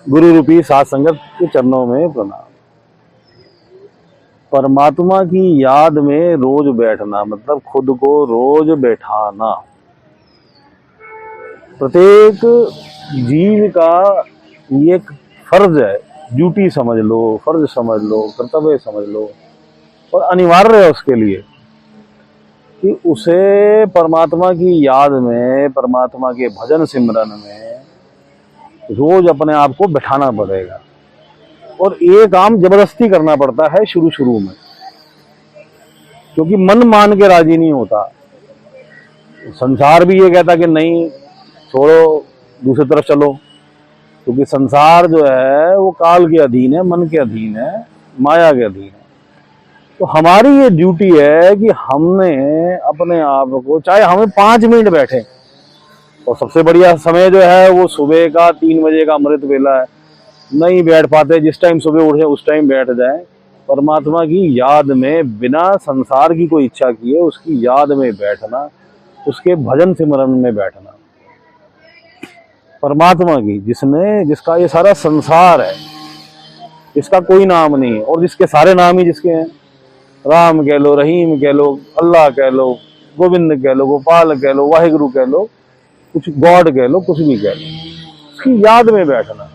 गुरु रूपी सात संगत के चरणों में प्रणाम। परमात्मा की याद में रोज बैठना मतलब खुद को रोज बैठाना प्रत्येक जीव का ये एक फर्ज है, ड्यूटी समझ लो, फर्ज समझ लो, कर्तव्य समझ लो और अनिवार्य है उसके लिए कि उसे परमात्मा की याद में, परमात्मा के भजन सिमरन में रोज अपने आप को बैठाना पड़ेगा। और ये काम जबरदस्ती करना पड़ता है शुरू शुरू में, क्योंकि मन मान के राजी नहीं होता। संसार भी ये कहता कि नहीं छोड़ो, दूसरी तरफ चलो, क्योंकि संसार जो है वो काल के अधीन है, मन के अधीन है, माया के अधीन है। तो हमारी ये ड्यूटी है कि हमने अपने आप को, चाहे हमें 5 मिनट बैठे, और सबसे बढ़िया समय जो है वो सुबह का 3 बजे का अमृत वेला है। नहीं बैठ पाते, जिस टाइम सुबह उठे उस टाइम बैठ जाए, परमात्मा की याद में, बिना संसार की कोई इच्छा किए उसकी याद में बैठना, उसके भजन सिमरन में बैठना। परमात्मा की, जिसका ये सारा संसार है, जिसका कोई नाम नहीं है और जिसके सारे नाम ही जिसके हैं, राम कह लो, रहीम कह लो, अल्लाह कह लो, गोविंद कह लो, गोपाल कह लो, वाहिगुरु कह लो, कुछ गॉड कह लो, कुछ भी कह लो, उसकी याद में बैठना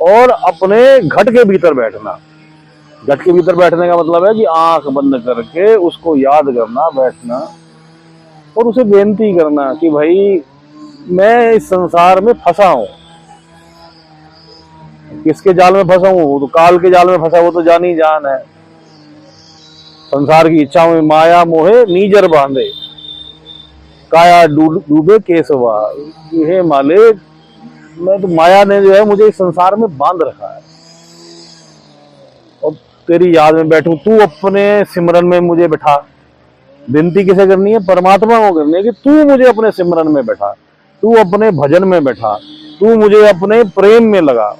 और अपने घट के भीतर बैठना। घट के भीतर बैठने का मतलब है कि आंख बंद करके उसको याद करना, बैठना और उसे बेनती करना कि भाई मैं इस संसार में फंसा हूं। किसके जाल में फंसा हूं? वो तो काल के जाल में फंसा, वो तो जानी जान है। संसार की इच्छाओं में माया मोहे नीजर बांधे, काया डूबे केसवा। हे मालिक, मैं तो, माया ने जो है मुझे इस संसार में बांध रखा है और तेरी याद में बैठूं, तू अपने सिमरन में मुझे बैठा। विनती किसे करनी है? परमात्मा को करनी है कि तू मुझे अपने सिमरन में बैठा, तू अपने भजन में बैठा, तू मुझे अपने प्रेम में लगा।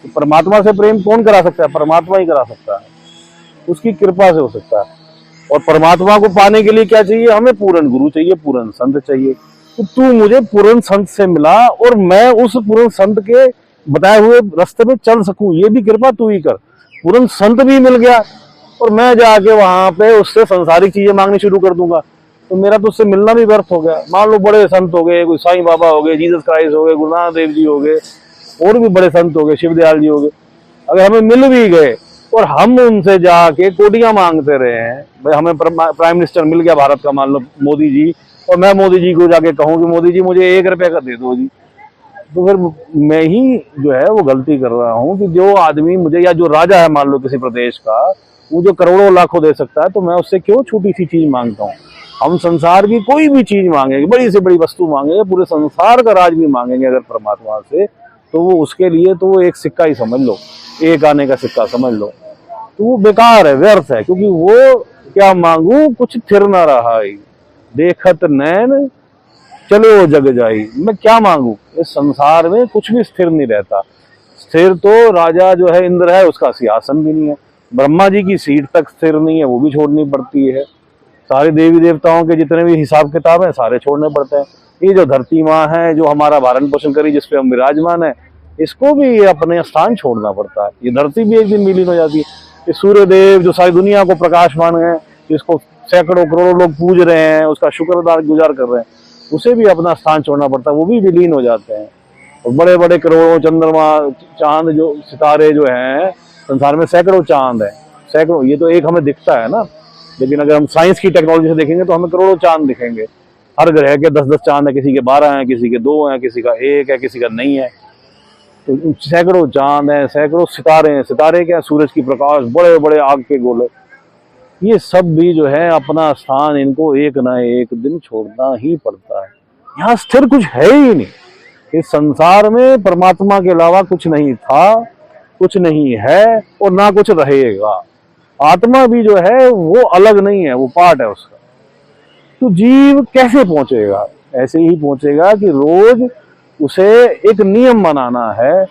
तो परमात्मा से प्रेम कौन करा सकता है? परमात्मा ही करा सकता है, उसकी कृपा से हो सकता है। और परमात्मा को पाने के लिए क्या चाहिए? हमें पूर्ण गुरु चाहिए, पूर्ण संत चाहिए। तो तू मुझे पूर्ण संत से मिला और मैं उस पूर्ण संत के बताए हुए रास्ते में चल सकूं, ये भी कृपा तू ही कर। पूर्ण संत भी मिल गया और मैं जाके वहां पे उससे संसारिक चीजें मांगनी शुरू कर दूंगा, तो मेरा तो उससे मिलना भी व्यर्थ हो गया। मान लो बड़े संत हो गए, कोई साईं बाबा हो गए, जीसस क्राइस्ट हो गए, गुरु नानक देव जी हो गए, और भी बड़े संत हो गए, शिवदयाल जी हो गए, अगर हमें मिल भी गए और हम उनसे जाके कोटियां मांगते रहे हैं, भाई हमें प्राइम मिनिस्टर मिल गया भारत का, मान लो मोदी जी, और मैं मोदी जी को जाके कहूं कि मोदी जी मुझे 1 रुपए का दे दो जी, तो फिर मैं ही जो है वो गलती कर रहा हूं कि जो आदमी मुझे, या जो राजा है मान लो किसी प्रदेश का, वो जो करोड़ों लाखों दे सकता है, तो मैं उससे क्यों छोटी सी चीज मांगता हूँ। हम संसार की कोई भी चीज मांगेंगे, बड़ी से बड़ी वस्तु मांगेंगे, पूरे संसार का राज भी मांगेंगे अगर परमात्मा से, तो वो उसके लिए तो वो एक सिक्का ही समझ लो, 1 आने का सिक्का समझ लो, तो वो बेकार है, व्यर्थ है। क्योंकि वो क्या मांगू, कुछ थिर ना रहा, देखत नैन चलो जग जाई। मैं क्या मांगू? इस संसार में कुछ भी स्थिर नहीं रहता। स्थिर तो राजा जो है इंद्र है, उसका सिंहासन भी नहीं है, ब्रह्मा जी की सीट तक स्थिर नहीं है, वो भी छोड़नी पड़ती है। सारे देवी देवताओं के जितने भी हिसाब किताब है सारे छोड़ने पड़ते हैं। ये जो धरती माँ है, जो हमारा भरण पोषण करी, जिसपे हम विराजमान है, इसको भी अपने स्थान छोड़ना पड़ता है। ये धरती भी एक दिन विलीन हो जाती है। ये सूर्य देव जो सारी दुनिया को प्रकाशमान है, जिसको सैकड़ों करोड़ों लोग पूज रहे हैं, उसका शुक्रगुजार गुजार कर रहे हैं, उसे भी अपना स्थान छोड़ना पड़ता है, वो भी विलीन हो जाते हैं। और बड़े बड़े करोड़ों चंद्रमा, चांद, जो सितारे जो हैं संसार में, सैकड़ों चांद है, सैकड़ों, ये तो एक हमें दिखता है ना, लेकिन अगर हम साइंस की टेक्नोलॉजी से देखेंगे तो हमें करोड़ों चांद दिखेंगे। हर ग्रह के 10-10 चांद है, किसी के 12 हैं, किसी के 2 हैं, किसी का 1 है, किसी का नहीं है। तो सैकड़ों चांद हैं, सैकड़ों सितारे हैं। सितारे क्या? सूरज की प्रकाश, बड़े बड़े आग के गोले, ये सब भी जो है अपना स्थान, इनको एक ना एक दिन छोड़ना ही पड़ता है। यहाँ स्थिर कुछ है ही नहीं। इस संसार में परमात्मा के अलावा कुछ नहीं था, कुछ नहीं है और ना कुछ रहेगा। आत्मा भी जो है वो अलग नहीं है, वो पार्ट है उसका। तो जीव कैसे पहुंचेगा? ऐसे ही पहुंचेगा कि रोज उसे एक नियम बनाना है,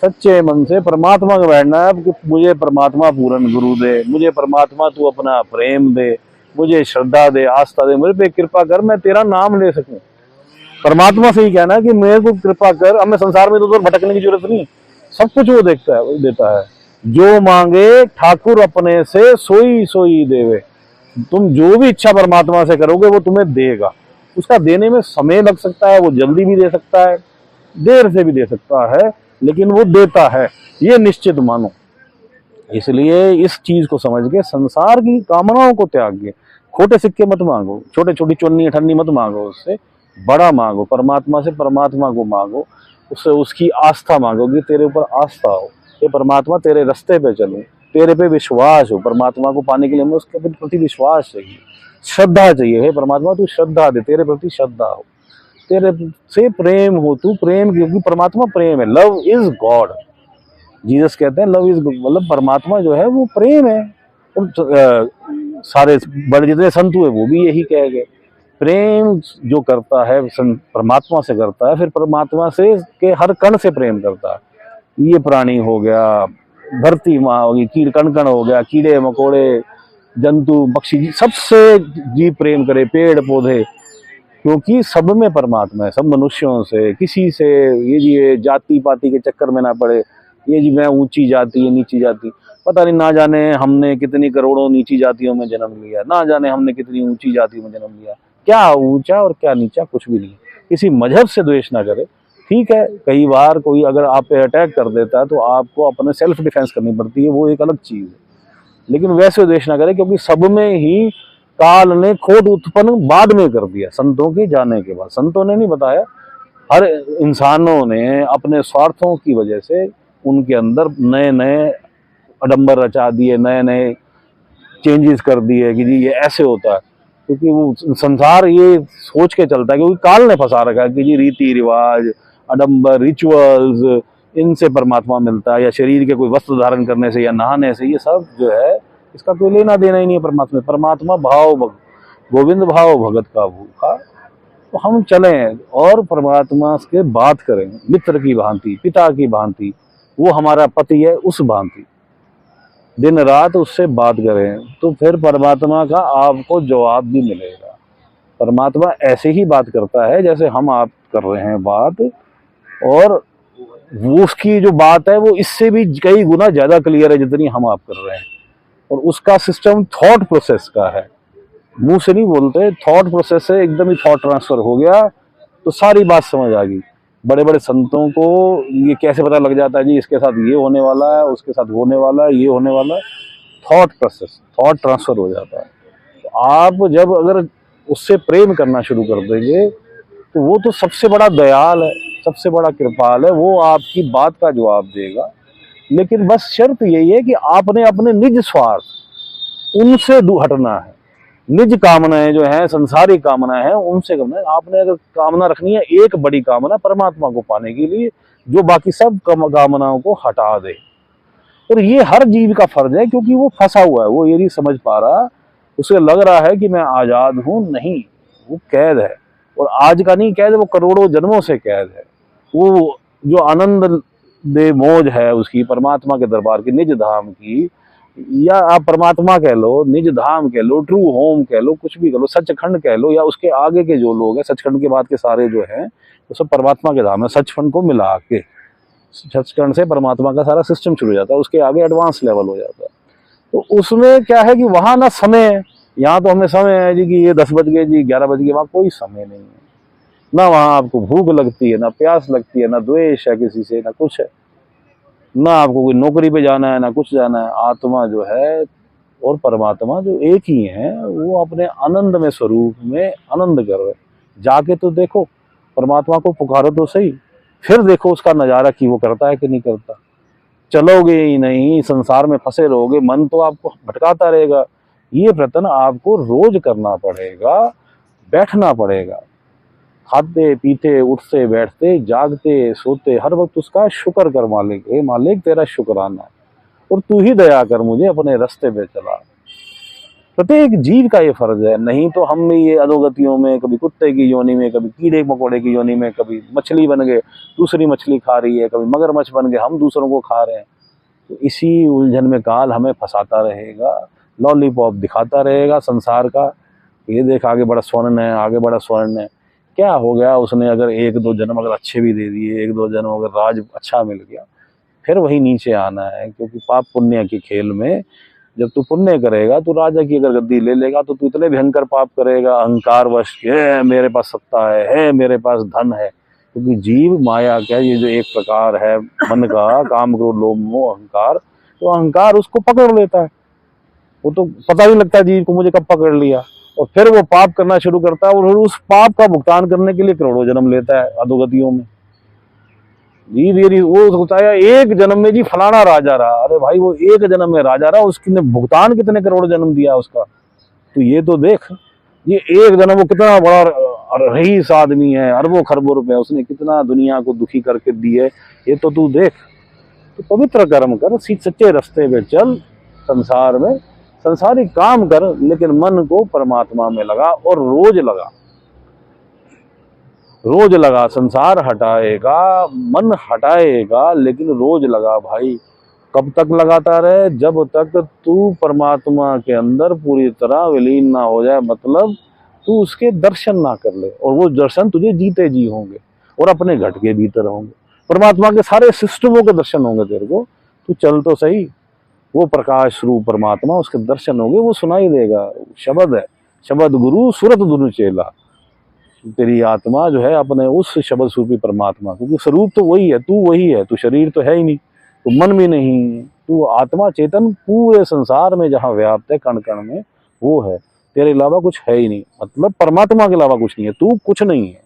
सच्चे मन से परमात्मा को बैठना है कि मुझे परमात्मा पूर्ण गुरु दे, मुझे परमात्मा तू अपना प्रेम दे, मुझे श्रद्धा दे, आस्था दे, मुझे पे कृपा कर, मैं तेरा नाम ले सकूं। परमात्मा से ही कहना है कि मेरे को कृपा कर, हमें संसार में तो भटकने की जरूरत नहीं, सब कुछ वो देखता है, वो देता है। जो मांगे ठाकुर अपने से सोई सोई देवे। तुम जो भी इच्छा परमात्मा से करोगे वो तुम्हें देगा। उसका देने में समय लग सकता है, वो जल्दी भी दे सकता है, देर से भी दे सकता है, लेकिन वो देता है, ये निश्चित मानो। इसलिए इस चीज को समझ के संसार की कामनाओं को त्याग के, खोटे सिक्के मत मांगो, छोटे छोटी चुन्नी अठन्नी मत मांगो, उससे बड़ा मांगो, परमात्मा से परमात्मा को मांगो, उससे उसकी आस्था मांगो कि तेरे ऊपर आस्था हो, ये परमात्मा तेरे रास्ते पे चलूं, तेरे पे विश्वास हो। परमात्मा को पाने के लिए हमें उसके प्रति विश्वास चाहिए, श्रद्धा चाहिए। हे परमात्मा तू श्रद्धा दे, तेरे प्रति श्रद्धा हो, तेरे से प्रेम हो, तू प्रेम, क्योंकि परमात्मा प्रेम है। Love is God. जीसस कहते हैं लव इज, मतलब परमात्मा जो है वो प्रेम है। और सारे बड़े जितने संत हुए वो भी यही कह गए, प्रेम जो करता है परमात्मा से करता है, फिर परमात्मा से के हर कण से प्रेम करता है। ये प्राणी हो गया, धरती माँ होगी, कीड़ कण कण हो गया, कीड़े मकोड़े, जंतु पक्षी, सबसे जीव प्रेम करे, पेड़ पौधे, क्योंकि सब में परमात्मा है। सब मनुष्यों से, किसी से ये जाति पाति के चक्कर में ना पड़े, ये जी मैं ऊंची जाति है नीची जाति, पता नहीं, ना जाने हमने कितनी करोड़ों नीची जातियों में जन्म लिया, ना जाने हमने कितनी ऊंची जाति में जन्म लिया, क्या ऊंचा और क्या नीचा कुछ भी नहीं। किसी मजहब से द्वेष ना करे, ठीक है, कई बार कोई अगर आप पे अटैक कर देता है तो आपको अपने सेल्फ डिफेंस करनी पड़ती है, वो एक अलग चीज है, लेकिन वैसे द्वेष ना करे, क्योंकि सब में ही काल ने खोट उत्पन्न बाद में कर दिया, संतों के जाने के बाद। संतों ने नहीं बताया, हर इंसानों ने अपने स्वार्थों की वजह से उनके अंदर नए नए अडंबर रचा दिए, नए नए चेंजेस कर दिए कि जी ये ऐसे होता है, क्योंकि वो संसार ये सोच के चलता है, क्योंकि काल ने फंसा रखा है कि जी रीति रिवाज, अडंबर, रिचुअल्स, इनसे परमात्मा मिलता है, या शरीर के कोई वस्त्र धारण करने से या नहाने से, ये सब जो है इसका कोई लेना देना ही नहीं है परमात्मा। परमात्मा भाव गोविंद भाव भगत का भूखा। तो हम चलें और परमात्मा के बात करें, मित्र की भांति, पिता की भांति, वो हमारा पति है उस भांति, दिन रात उससे बात करें, तो फिर परमात्मा का आपको जवाब भी मिलेगा। परमात्मा ऐसे ही बात करता है जैसे हम आप कर रहे हैं बात, और वो उसकी जो बात है वो इससे भी कई गुना ज्यादा क्लियर है जितनी हम आप कर रहे हैं। और उसका सिस्टम थॉट प्रोसेस का है, मुंह से नहीं बोलते, थॉट प्रोसेस से एकदम ही थॉट ट्रांसफर हो गया तो सारी बात समझ आ गई। बड़े बड़े संतों को ये कैसे पता लग जाता है जी इसके साथ ये होने वाला है, उसके साथ होने वाला है, ये होने वाला है, थॉट प्रोसेस, थॉट ट्रांसफर हो जाता है। तो आप जब अगर उससे प्रेम करना शुरू कर देंगे तो वो तो सबसे बड़ा दयाल है, सबसे बड़ा कृपाल है, वो आपकी बात का जवाब देगा। लेकिन बस शर्त यही है कि आपने अपने निज स्वार्थ उनसे हटना है, निज कामनाएं जो है, संसारिक कामनाएं हैं, उनसे करना है। आपने अगर कामना रखनी है एक बड़ी कामना परमात्मा को पाने के लिए, जो बाकी सब कामनाओं को हटा दे। और ये हर जीव का फर्ज है, क्योंकि वो फंसा हुआ है, वो ये नहीं समझ पा रहा, उसे लग रहा है कि मैं आजाद हूं, नहीं, वो कैद है। और आज का नहीं कैद, वो करोड़ों जन्मों से कैद है। वो जो आनंद दे मौज है उसकी, परमात्मा के दरबार की, निज धाम की, या आप परमात्मा कह लो, निज धाम कह लो, ट्रू होम कह लो, कुछ भी कह लो, सचखंड कह लो, या उसके आगे के जो लोग हैं, सचखंड के बाद के सारे जो हैं वो सब परमात्मा के धाम है। सचखंड को मिला के सचखंड से परमात्मा का सारा सिस्टम शुरू हो जाता है, उसके आगे एडवांस लेवल हो जाता है। तो उसमें क्या है कि वहां ना समय है, यहाँ तो हमें समय है जी कि ये 10 बज गए जी, 11 बज गए, वहां कोई समय नहीं है। ना वहां आपको भूख लगती है, ना प्यास लगती है, ना द्वेष है किसी से, ना कुछ है, ना आपको कोई नौकरी पे जाना है, ना कुछ जाना है। आत्मा जो है और परमात्मा जो एक ही है, वो अपने आनंद में, स्वरूप में आनंद कर रहे। जाके तो देखो, परमात्मा को पुकारो तो सही, फिर देखो उसका नजारा कि वो करता है कि नहीं करता। चलोगे ही नहीं, संसार में फंसे रहोगे, मन तो आपको भटकाता रहेगा। ये प्रयत्न आपको रोज करना पड़ेगा, बैठना पड़ेगा, खाते पीते, उठते बैठते, जागते सोते, हर वक्त उसका शुक्र कर मालिक, हे मालिक तेरा शुक्राना है, और तू ही दया कर मुझे अपने रास्ते पे चला। प्रत्येक जीव का ये फर्ज है। नहीं तो हम भी ये अधोगतियों में, कभी कुत्ते की योनि में, कभी कीड़े मकोड़े की योनि में, कभी मछली बन गए दूसरी मछली खा रही है, कभी मगरमच्छ बन गए हम दूसरों को खा रहे हैं। तो इसी उलझन में काल हमें फंसाता रहेगा, लॉलीपॉप दिखाता रहेगा संसार का, ये देख आगे बड़ा स्वर्ण है, आगे बड़ा स्वर्ण है। क्या हो गया, उसने अगर एक दो जन्म अगर अच्छे भी दे दिए, एक दो जन्म अगर राज अच्छा मिल गया, फिर वही नीचे आना है। क्योंकि पाप पुण्य के खेल में जब तू पुण्य करेगा, तू राजा की अगर गद्दी ले लेगा तो तू इतने भयंकर पाप करेगा, अहंकार वश के मेरे पास सत्ता है मेरे पास धन है। क्योंकि जीव माया क्या, ये जो एक प्रकार है मन का, काम क्रोध लोभ मोह अहंकार, तो अहंकार उसको पकड़ लेता है। वो तो पता नहीं लगता जीव को मुझे कब पकड़ लिया, और फिर वो पाप करना शुरू करता है, और उस पाप का भुगतान करने के लिए करोड़ों जन्म लेता है अधोगतियों में। जी वो सोचता है एक जन्म में जी फलाना राजा रहा, अरे भाई वो एक जन्म में राजा रहा, उसने भुगतान कितने करोड़ जन्म दिया उसका, तो ये तो देख। ये एक जन्म वो कितना बड़ा रईस आदमी है, अरबों खरबों रुपए उसने कितना दुनिया को दुखी करके दिए, ये तो तू देख। तो पवित्र कर्म कर, सच्चे रास्ते पे चल, संसार में संसारिक काम कर, लेकिन मन को परमात्मा में लगा, और रोज लगा, रोज लगा। संसार हटाएगा, मन हटाएगा, लेकिन रोज लगा भाई। कब तक लगाता रहे, जब तक तू परमात्मा के अंदर पूरी तरह विलीन ना हो जाए, मतलब तू उसके दर्शन ना कर ले, और वो दर्शन तुझे जीते जी होंगे और अपने घट के भीतर होंगे। परमात्मा के सारे सिस्टमों के दर्शन होंगे तेरे को, तू चल तो सही। वो प्रकाश रूप परमात्मा, उसके दर्शन होंगे, वो सुनाई देगा। शब्द है, शब्द गुरु सुरत दुनु चेला। तेरी आत्मा जो है अपने उस शब्द स्वरूपी परमात्मा, क्योंकि स्वरूप तो वही है, तू वही है, तू शरीर तो है ही नहीं, तू मन भी नहीं, तू आत्मा चेतन पूरे संसार में जहाँ व्याप्त है कण कण में, वो है। तेरे अलावा कुछ है ही नहीं, मतलब परमात्मा के अलावा कुछ नहीं है, तू कुछ नहीं है।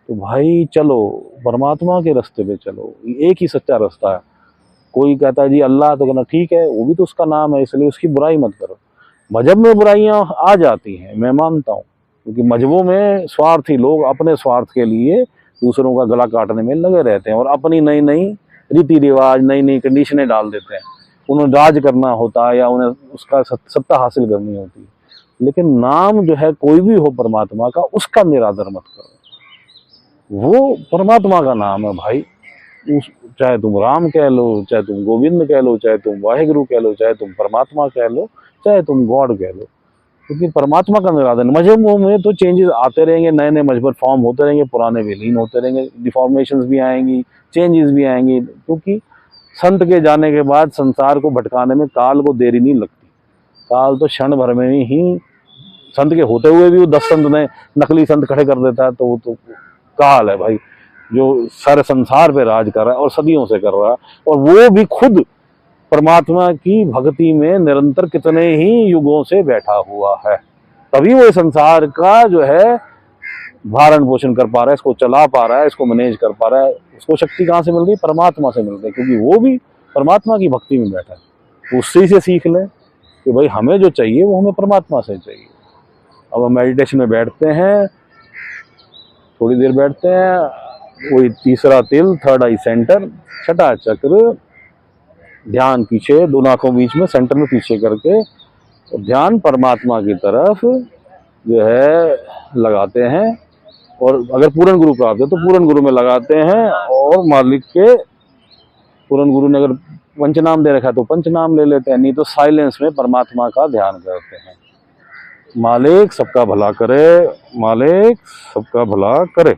तो भाई चलो परमात्मा के रास्ते पे चलो, एक ही सच्चा रास्ता है। कोई कहता है जी अल्लाह, तो कहना ठीक है, वो भी तो उसका नाम है, इसलिए उसकी बुराई मत करो। मजहब में बुराइयां आ जाती हैं, मैं मानता हूँ, क्योंकि मजहबों में स्वार्थी लोग अपने स्वार्थ के लिए दूसरों का गला काटने में लगे रहते हैं, और अपनी नई नई रीति रिवाज, नई नई कंडीशनें डाल देते हैं। उन्हें राज करना होता है या उन्हें उसका सत्ता हासिल करनी होती है। लेकिन नाम जो है कोई भी हो परमात्मा का, उसका निरादर मत करो। वो परमात्मा का नाम है भाई। चाहे तुम राम कह लो, चाहे तुम गोविंद कह लो, चाहे तुम वाहेगुरु कह लो, चाहे तुम परमात्मा कह लो, चाहे तुम गॉड कह लो, क्योंकि परमात्मा का निरादन। मजहबों में तो चेंजेस आते रहेंगे, नए नए मजहब फॉर्म होते रहेंगे, पुराने विलीन होते रहेंगे, डिफॉर्मेशंस भी आएंगी, चेंजेस भी आएंगी। क्योंकि संत के जाने के बाद संसार को भटकाने में काल को देरी नहीं लगती। काल तो क्षण भर में ही, संत के होते हुए भी वो 10 संत ने नकली संत खड़े कर देता है, तो वो तो काल है भाई, जो सारे संसार पे राज कर रहा है और सदियों से कर रहा है। और वो भी खुद परमात्मा की भक्ति में निरंतर कितने ही युगों से बैठा हुआ है, तभी वो संसार का जो है भारण पोषण कर पा रहा है, इसको चला पा रहा है, इसको मैनेज कर पा रहा है। उसको शक्ति कहाँ से मिल रही है? परमात्मा से मिल रही है, क्योंकि वो भी परमात्मा की भक्ति में बैठा है। उससे से सीख लें कि भाई हमें जो चाहिए वो हमें परमात्मा से चाहिए। अब हम मेडिटेशन में बैठते हैं, थोड़ी देर बैठते हैं, वही तीसरा तिल, थर्ड आई सेंटर, छठा चक्र, ध्यान पीछे, दोनों आंखों बीच में सेंटर में पीछे करके, तो ध्यान परमात्मा की तरफ जो है लगाते हैं। और अगर पूर्ण गुरु प्राप्त है तो पूर्ण गुरु में लगाते हैं, और मालिक के पूर्ण गुरु ने अगर पंचनाम दे रखा है तो पंचनाम ले लेते हैं, नहीं तो साइलेंस में परमात्मा का ध्यान करते हैं। मालिक सबका भला करे, मालिक सबका भला करे।